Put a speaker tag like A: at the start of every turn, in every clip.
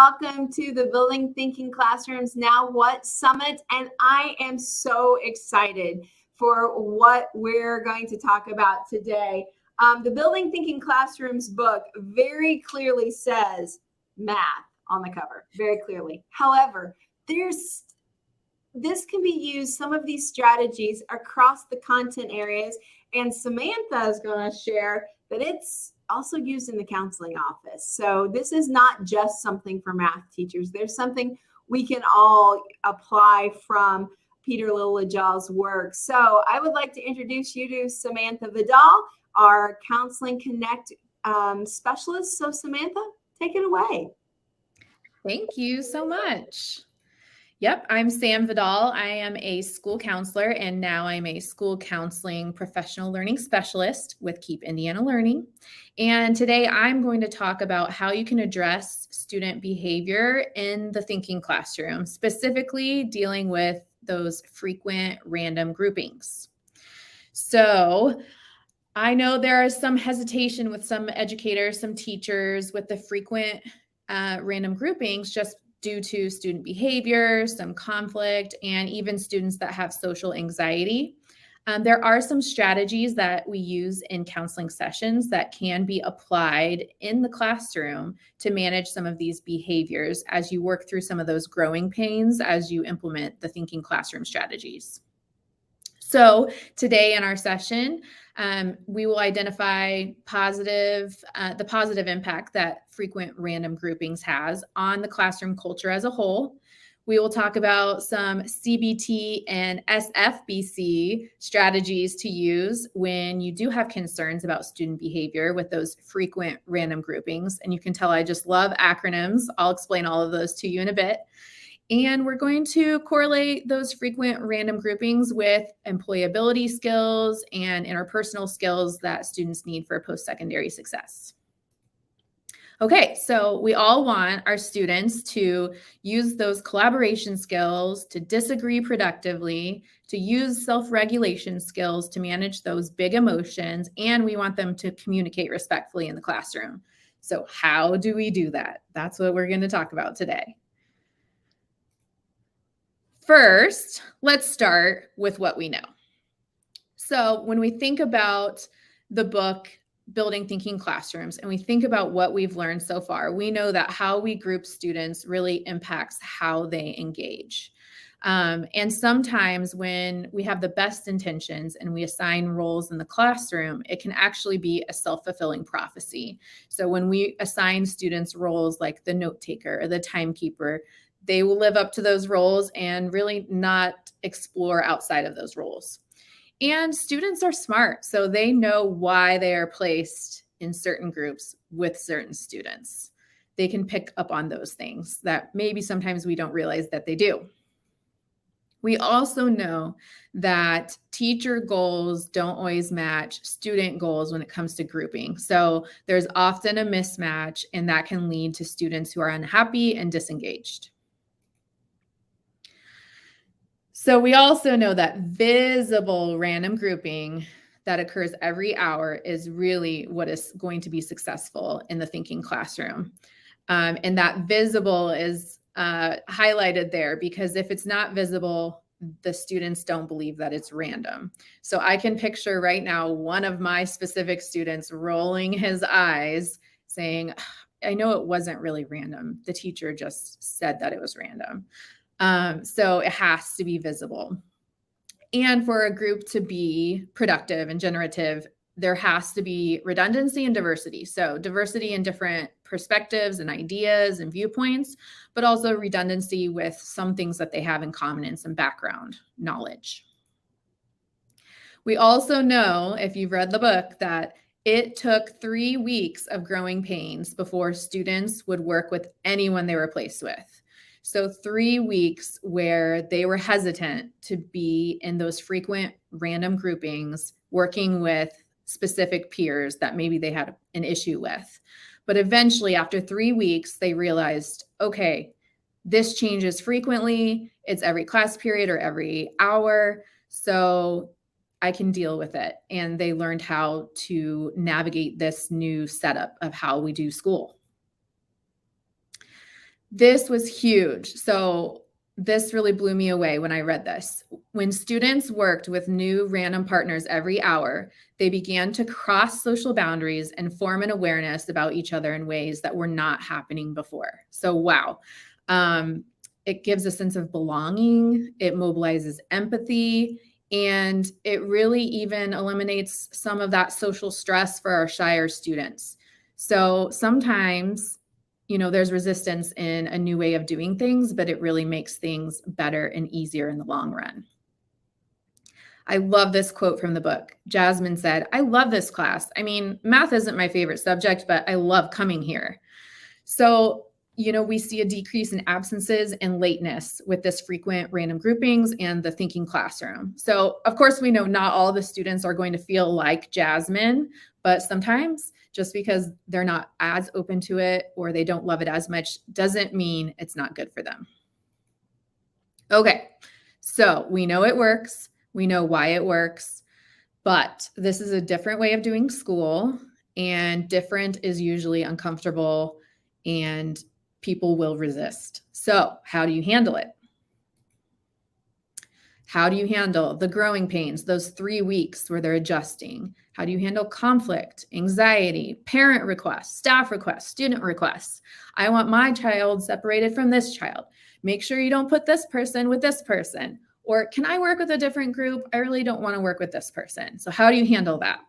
A: welcome to the Building Thinking Classrooms Now What Summit. And I am so excited for what we're going to talk about today. The Building Thinking Classrooms book very clearly says math on the cover, very clearly. However, this can be used, some of these strategies, across the content areas. And Samantha is going to share that it's also used in the counseling office. So this is not just something for math teachers. There's something we can all apply from Peter Lillejaw's work. So I would like to introduce you to Samantha Vidal, our Counseling Connect specialist. So Samantha, take it away.
B: Thank you so much. Yep, I'm Sam Vidal. I am a school counselor, and now I'm a school counseling professional learning specialist with Keep Indiana Learning. And today I'm going to talk about how you can address student behavior in the thinking classroom, specifically dealing with those frequent random groupings. So I know there is some hesitation with some educators, some teachers with the frequent random groupings just due to student behavior, some conflict, and even students that have social anxiety. There are some strategies that we use in counseling sessions that can be applied in the classroom to manage some of these behaviors as you work through some of those growing pains as you implement the thinking classroom strategies. So today in our session, we will identify the positive impact that frequent random groupings has on the classroom culture as a whole. We will talk about some CBT and SFBC strategies to use when you do have concerns about student behavior with those frequent random groupings. And you can tell I just love acronyms. I'll explain all of those to you in a bit. And we're going to correlate those frequent random groupings with employability skills and interpersonal skills that students need for post-secondary success. Okay, so we all want our students to use those collaboration skills, to disagree productively, to use self-regulation skills to manage those big emotions, and we want them to communicate respectfully in the classroom. So how do we do that? That's what we're going to talk about today. First, let's start with what we know. So when we think about the book, Building Thinking Classrooms, and we think about what we've learned so far, we know that how we group students really impacts how they engage. And sometimes when we have the best intentions and we assign roles in the classroom, it can actually be a self-fulfilling prophecy. So when we assign students roles like the note taker or the timekeeper, they will live up to those roles and really not explore outside of those roles. And students are smart, so they know why they are placed in certain groups with certain students. They can pick up on those things that maybe sometimes we don't realize that they do. We also know that teacher goals don't always match student goals when it comes to grouping. So there's often a mismatch, and that can lead to students who are unhappy and disengaged. So we also know that visible random grouping that occurs every hour is really what is going to be successful in the thinking classroom. And that visible is highlighted there because if it's not visible, the students don't believe that it's random. So I can picture right now one of my specific students rolling his eyes saying, I know it wasn't really random. The teacher just said that it was random. So it has to be visible. And for a group to be productive and generative, there has to be redundancy and diversity. So diversity in different perspectives and ideas and viewpoints, but also redundancy with some things that they have in common and some background knowledge. We also know, if you've read the book, that it took 3 weeks of growing pains before students would work with anyone they were placed with. So 3 weeks where they were hesitant to be in those frequent random groupings, working with specific peers that maybe they had an issue with. But eventually, after 3 weeks, they realized, okay, this changes frequently. It's every class period or every hour. So I can deal with it. And they learned how to navigate this new setup of how we do school. This was huge. So this really blew me away when I read this. When students worked with new random partners every hour, they began to cross social boundaries and form an awareness about each other in ways that were not happening before. So, wow. It gives a sense of belonging, it mobilizes empathy, and it really even eliminates some of that social stress for our shyer students. So sometimes, there's resistance in a new way of doing things, but it really makes things better and easier in the long run. I love this quote from the book. Jasmine said, "I love this class. I mean, math isn't my favorite subject, but I love coming here." So, we see a decrease in absences and lateness with this frequent random groupings and the thinking classroom. So, of course, we know not all the students are going to feel like Jasmine, but sometimes just because they're not as open to it or they don't love it as much doesn't mean it's not good for them. Okay, so we know it works. We know why it works, but this is a different way of doing school, and different is usually uncomfortable and people will resist. So how do you handle it? How do you handle the growing pains, those 3 weeks where they're adjusting? How do you handle conflict, anxiety, parent requests, staff requests, student requests? I want my child separated from this child. Make sure you don't put this person with this person. Or can I work with a different group? I really don't want to work with this person. So how do you handle that?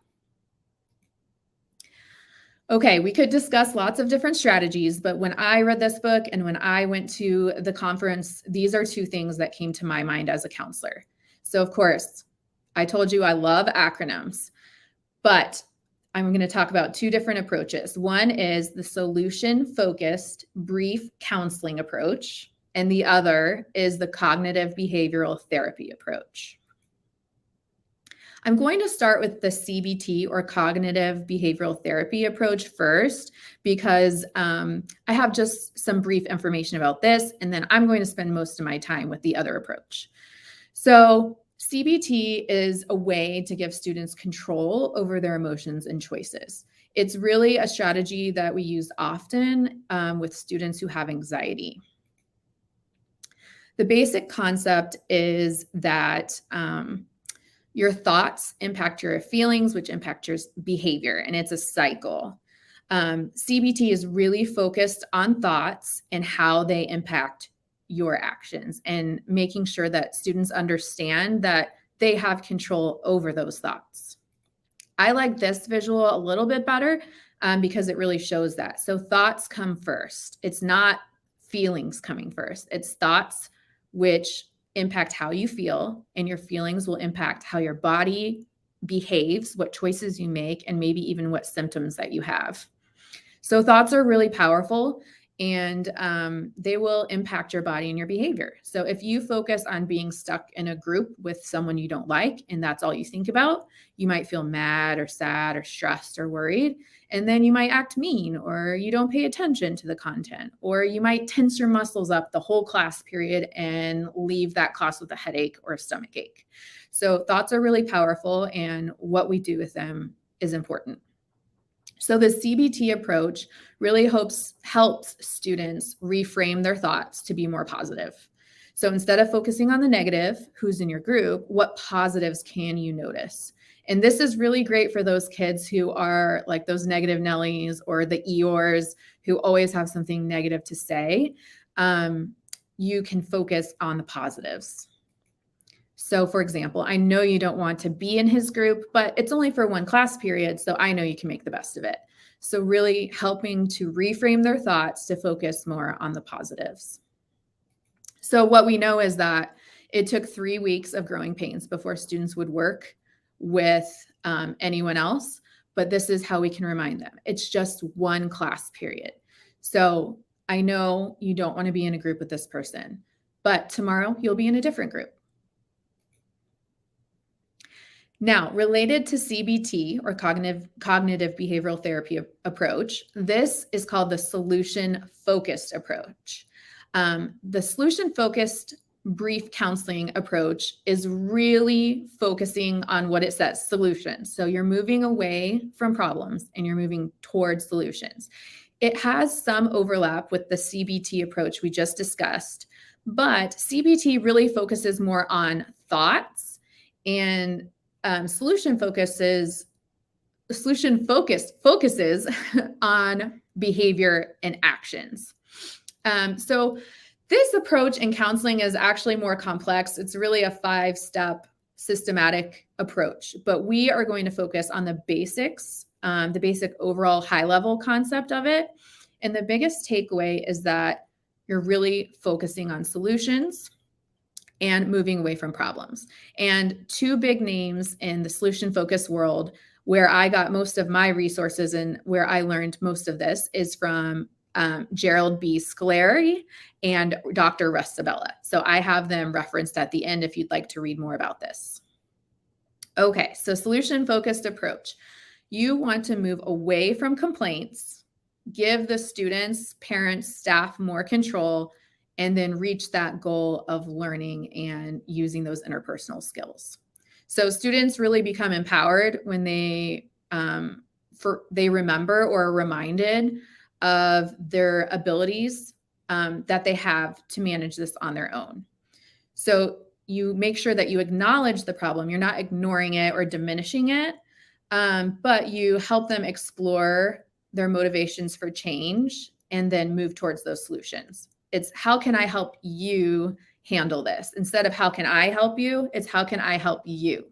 B: Okay, we could discuss lots of different strategies, but when I read this book and when I went to the conference, these are 2 things that came to my mind as a counselor. So of course, I told you I love acronyms, but I'm going to talk about 2 different approaches. One is the solution-focused brief counseling approach, and the other is the cognitive behavioral therapy approach. I'm going to start with the CBT or cognitive behavioral therapy approach first, because I have just some brief information about this, and then I'm going to spend most of my time with the other approach. So CBT is a way to give students control over their emotions and choices. It's really a strategy that we use often with students who have anxiety. The basic concept is that your thoughts impact your feelings, which impact your behavior, and it's a cycle. CBT is really focused on thoughts and how they impact your actions, and making sure that students understand that they have control over those thoughts. I like this visual a little bit better because it really shows that. So thoughts come first. It's not feelings coming first. It's thoughts which impact how you feel, and your feelings will impact how your body behaves, what choices you make, and maybe even what symptoms that you have. So thoughts are really powerful, and they will impact your body and your behavior. So if you focus on being stuck in a group with someone you don't like, and that's all you think about, you might feel mad or sad or stressed or worried. And then you might act mean, or you don't pay attention to the content, or you might tense your muscles up the whole class period and leave that class with a headache or a stomach ache. So thoughts are really powerful, and what we do with them is important. So the CBT approach really helps students reframe their thoughts to be more positive. So instead of focusing on the negative, who's in your group, what positives can you notice? And this is really great for those kids who are like those negative Nellies or the Eeyores who always have something negative to say. You can focus on the positives. So for example, I know you don't want to be in his group, but it's only for 1 class period, so I know you can make the best of it. So really helping to reframe their thoughts to focus more on the positives. So what we know is that it took 3 weeks of growing pains before students would work with anyone else, but this is how we can remind them. It's just 1 class period. So I know you don't want to be in a group with this person, but tomorrow you'll be in a different group. Now, related to CBT or cognitive behavioral therapy approach, this is called the solution-focused approach. The solution-focused brief counseling approach is really focusing on what it says, solutions. So you're moving away from problems and you're moving towards solutions. It has some overlap with the CBT approach we just discussed, but CBT really focuses more on thoughts, and solution focuses on behavior and actions. So this approach in counseling is actually more complex. It's really a 5-step systematic approach, but we are going to focus on the basics, the basic overall high-level concept of it. And the biggest takeaway is that you're really focusing on solutions and moving away from problems. And 2 big names in the solution-focused world where I got most of my resources and where I learned most of this is from Gerald B. Scolari and Dr. Russ Sabella. So I have them referenced at the end if you'd like to read more about this. Okay, so solution-focused approach. You want to move away from complaints, give the students, parents, staff more control, and then reach that goal of learning and using those interpersonal skills. So students really become empowered when they remember or are reminded of their abilities that they have to manage this on their own. So you make sure that you acknowledge the problem. You're not ignoring it or diminishing it, but you help them explore their motivations for change and then move towards those solutions. It's how can I help you handle this? Instead of how can I help you, it's how can I help you?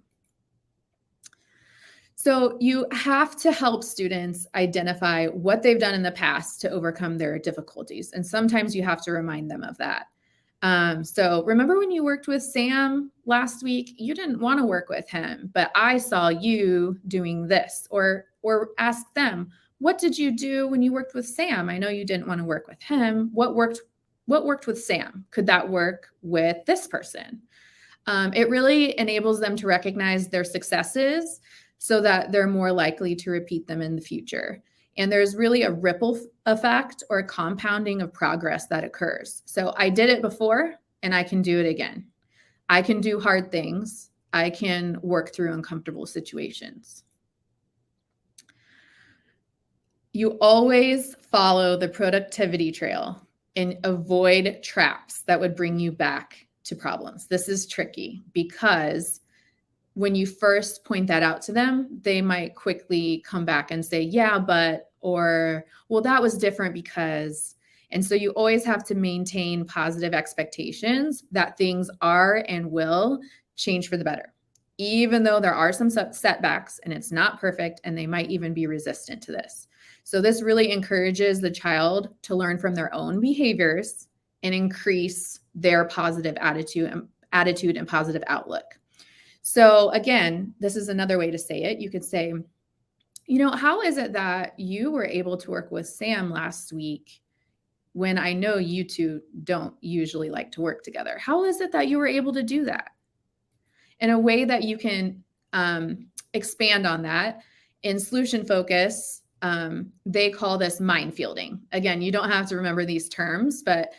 B: So you have to help students identify what they've done in the past to overcome their difficulties. And sometimes you have to remind them of that. So remember when you worked with Sam last week, you didn't want to work with him, but I saw you doing this, or ask them, what did you do when you worked with Sam? I know you didn't want to work with him. What worked with Sam? Could that work with this person? It really enables them to recognize their successes so that they're more likely to repeat them in the future. And there's really a ripple effect or a compounding of progress that occurs. So I did it before and I can do it again. I can do hard things. I can work through uncomfortable situations. You always follow the productivity trail and avoid traps that would bring you back to problems. This is tricky because when you first point that out to them, they might quickly come back and say, yeah, but, or, well, that was different because, and so you always have to maintain positive expectations that things are and will change for the better, even though there are some setbacks and it's not perfect and they might even be resistant to this. So this really encourages the child to learn from their own behaviors and increase their positive attitude and positive outlook. So again, this is another way to say it. You could say, how is it that you were able to work with Sam last week when I know you two don't usually like to work together? How is it that you were able to do that? In a way that you can expand on that. In solution focus, they call this mind fielding. Again, you don't have to remember these terms, but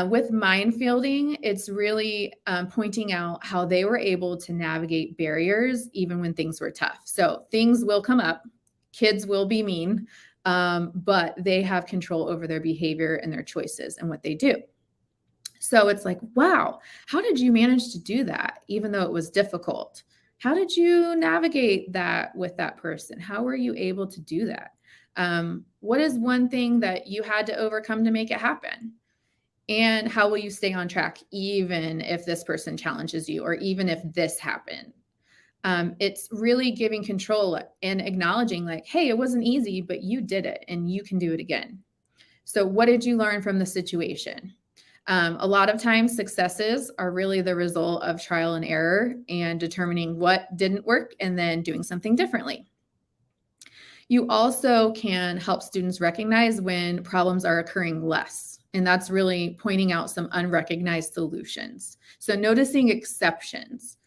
B: with mind fielding, it's really pointing out how they were able to navigate barriers even when things were tough. So things will come up, kids will be mean, but they have control over their behavior and their choices and what they do. So it's like, wow, how did you manage to do that even though it was difficult? How did you navigate that with that person? How were you able to do that? What is one thing that you had to overcome to make it happen? And how will you stay on track even if this person challenges you or even if this happened? It's really giving control and acknowledging like, hey, it wasn't easy, but you did it and you can do it again. So what did you learn from the situation? A lot of times successes are really the result of trial and error and determining what didn't work and then doing something differently. You also can help students recognize when problems are occurring less. And that's really pointing out some unrecognized solutions. So noticing exceptions.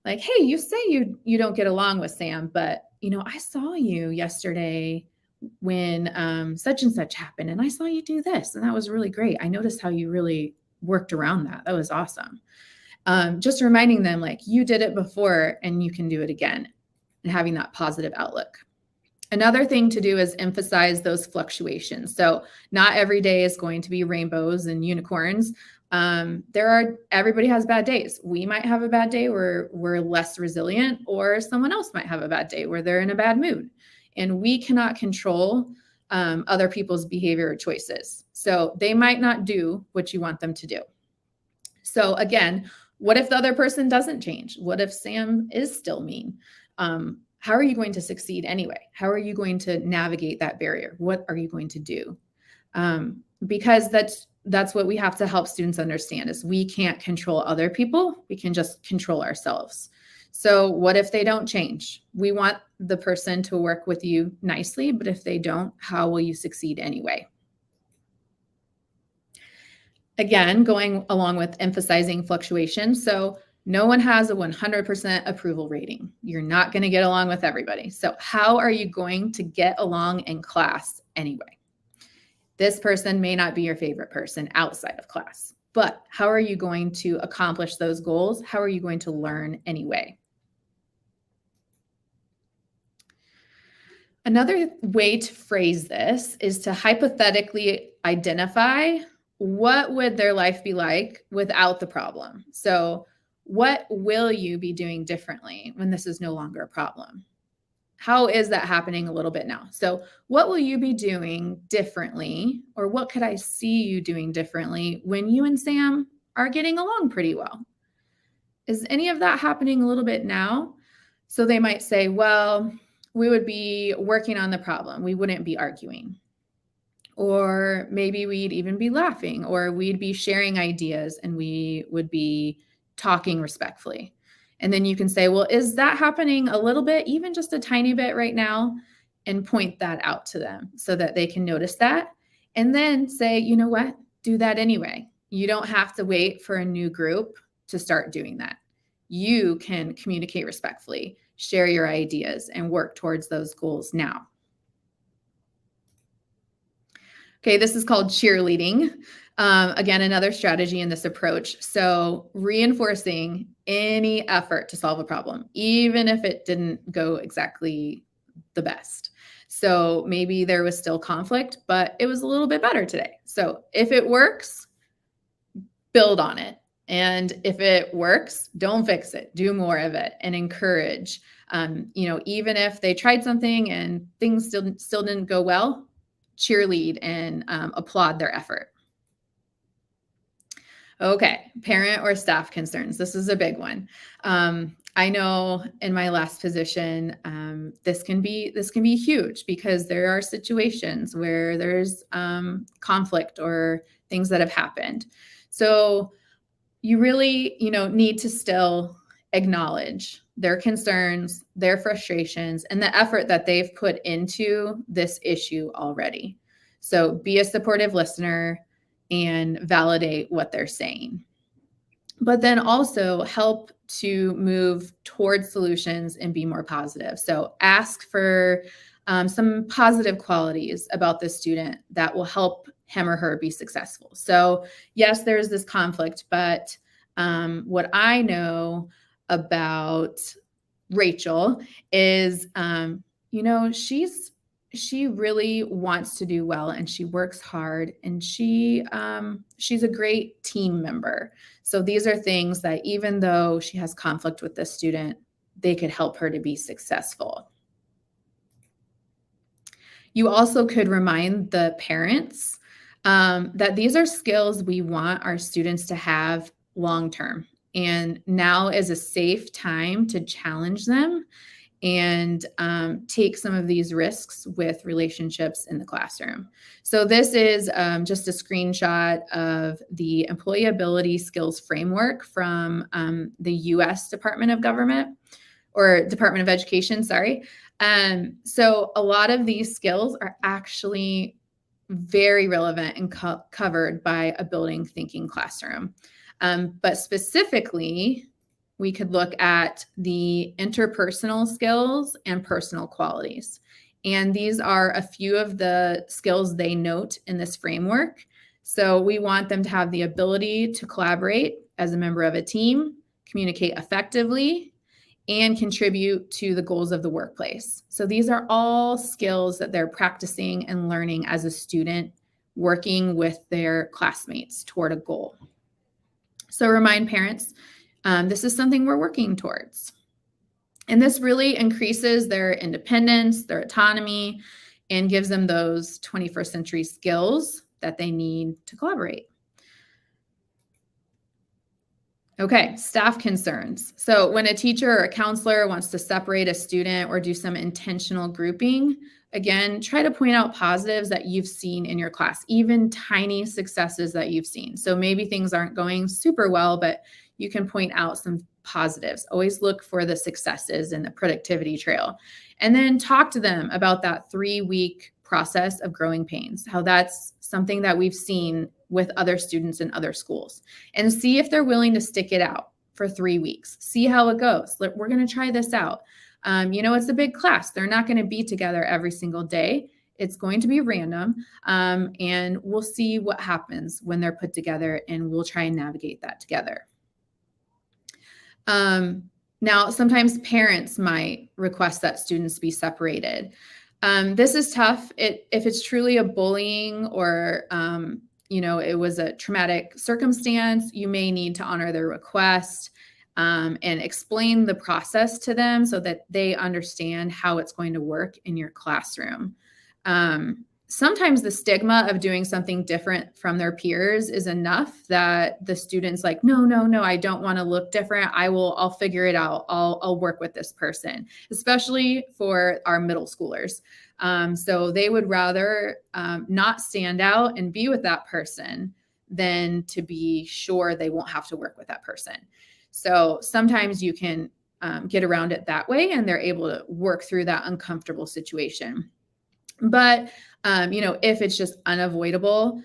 B: Like, hey, you say you don't get along with Sam, but I saw you yesterday when such and such happened, and I saw you do this, and that was really great. I noticed how you really worked around that. That was awesome. Just reminding them like you did it before and you can do it again, and having that positive outlook. Another thing to do is emphasize those fluctuations. So not every day is going to be rainbows and unicorns. Everybody has bad days. We might have a bad day where we're less resilient, or someone else might have a bad day where they're in a bad mood. And we cannot control other people's behavior or choices. So they might not do what you want them to do. So again, what if the other person doesn't change? What if Sam is still mean? How are you going to succeed anyway? How are you going to navigate that barrier? What are you going to do? Because that's what we have to help students understand is we can't control other people. We can just control ourselves. So what if they don't change? We want the person to work with you nicely, but if they don't, how will you succeed anyway? Again, going along with emphasizing fluctuation. So no one has a 100% approval rating. You're not going to get along with everybody. So how are you going to get along in class anyway? This person may not be your favorite person outside of class, but how are you going to accomplish those goals? How are you going to learn anyway? Another way to phrase this is to hypothetically identify what would their life be like without the problem. So what will you be doing differently when this is no longer a problem? How is that happening a little bit now? So what will you be doing differently, or what could I see you doing differently when you and Sam are getting along pretty well? Is any of that happening a little bit now? So they might say, well, we would be working on the problem. We wouldn't be arguing. Or maybe we'd even be laughing, or we'd be sharing ideas and we would be talking respectfully. And then you can say, well, is that happening a little bit, even just a tiny bit right now? And point that out to them so that they can notice that. And then say, you know what? Do that anyway. You don't have to wait for a new group to start doing that. You can communicate respectfully, share your ideas, and work towards those goals now. Okay, this is called cheerleading. Again, another strategy in this approach. So reinforcing any effort to solve a problem, even if it didn't go exactly the best. So maybe there was still conflict, but it was a little bit better today. So if it works, build on it. And if it works, don't fix it, do more of it and encourage, even if they tried something and things still didn't go well, cheerlead and applaud their effort. Okay, parent or staff concerns. This is a big one. I know in my last position, this can be huge because there are situations where there's conflict or things that have happened. So you really, need to still acknowledge their concerns, their frustrations, and the effort that they've put into this issue already. So be a supportive listener and validate what they're saying. But then also help to move towards solutions and be more positive. So ask for some positive qualities about the student that will help him or her be successful. So yes, there's this conflict, but what I know about Rachel is, she really wants to do well and she works hard and she's a great team member. So these are things that even though she has conflict with the student, they could help her to be successful. You also could remind the parents that these are skills we want our students to have long-term. And now is a safe time to challenge them and take some of these risks with relationships in the classroom. So this is just a screenshot of the Employability Skills framework from the U.S. Department of Education, sorry. So a lot of these skills are actually very relevant and covered by a building thinking classroom. But specifically, we could look at the interpersonal skills and personal qualities. And these are a few of the skills they note in this framework. So we want them to have the ability to collaborate as a member of a team, communicate effectively, and contribute to the goals of the workplace. So these are all skills that they're practicing and learning as a student, working with their classmates toward a goal. So remind parents, this is something we're working towards. And this really increases their independence, their autonomy, and gives them those 21st century skills that they need to collaborate. Okay, staff concerns. So when a teacher or a counselor wants to separate a student or do some intentional grouping, again, try to point out positives that you've seen in your class, even tiny successes that you've seen. So maybe things aren't going super well, but you can point out some positives. Always look for the successes in the productivity trail. And then talk to them about that 3-week process of growing pains, how that's something that we've seen with other students in other schools, and see if they're willing to stick it out for 3 weeks. See how it goes. We're going to try this out. It's a big class. They're not going to be together every single day. It's going to be random. And we'll see what happens when they're put together, and we'll try and navigate that together. Now, sometimes parents might request that students be separated. This is tough. If it's truly a bullying or, it was a traumatic circumstance, you may need to honor their request and explain the process to them so that they understand how it's going to work in your classroom. Sometimes the stigma of doing something different from their peers is enough that the student's like, no, I don't want to look different. I'll figure it out. I'll work with this person, especially for our middle schoolers. So they would rather not stand out and be with that person than to be sure they won't have to work with that person. So sometimes you can get around it that way, and they're able to work through that uncomfortable situation. But, if it's just unavoidable,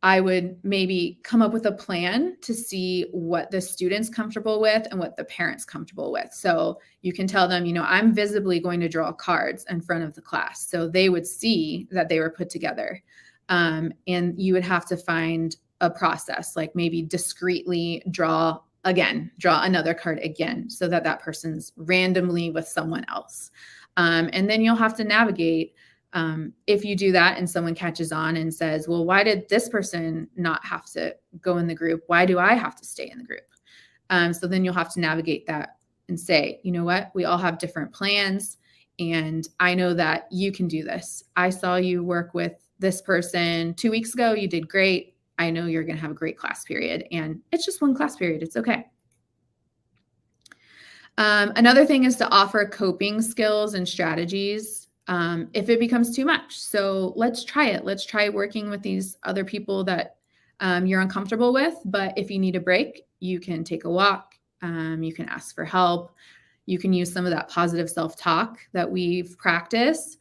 B: I would maybe come up with a plan to see what the student's comfortable with and what the parent's comfortable with. So you can tell them, I'm visibly going to draw cards in front of the class. So they would see that they were put together. And you would have to find a process, like maybe discreetly draw another card again, so that person's randomly with someone else. And then you'll have to navigate if you do that and someone catches on and says, well, why did this person not have to go in the group? Why do I have to stay in the group? So then you'll have to navigate that and say, you know what, we all have different plans, and I know that you can do this. I saw you work with this person 2 weeks ago. You did great. I know you're going to have a great class period, and it's just one class period. It's okay. Another thing is to offer coping skills and strategies if it becomes too much. So let's try it. Let's try working with these other people that you're uncomfortable with. But if you need a break, you can take a walk. You can ask for help. You can use some of that positive self-talk that we've practiced.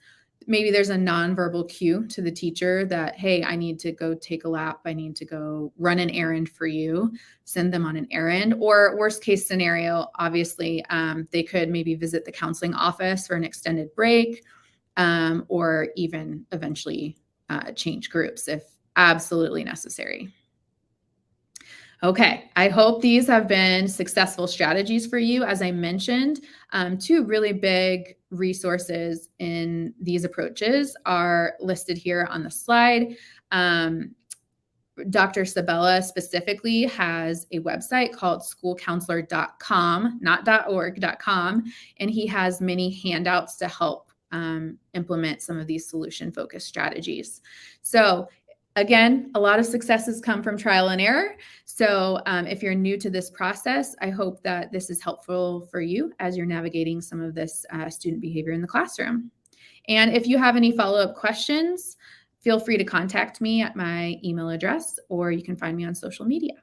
B: Maybe there's a nonverbal cue to the teacher that, hey, I need to go take a lap. I need to go run an errand for you. Send them on an errand. Or worst case scenario, obviously, they could maybe visit the counseling office for an extended break. Or even eventually change groups if absolutely necessary. Okay, I hope these have been successful strategies for you. As I mentioned, 2 really big resources in these approaches are listed here on the slide. Dr. Sabella specifically has a website called schoolcounselor.com, not .org.com, and he has many handouts to help implement some of these solution-focused strategies. So again, a lot of successes come from trial and error. So if you're new to this process, I hope that this is helpful for you as you're navigating some of this student behavior in the classroom. And if you have any follow-up questions, feel free to contact me at my email address, or you can find me on social media.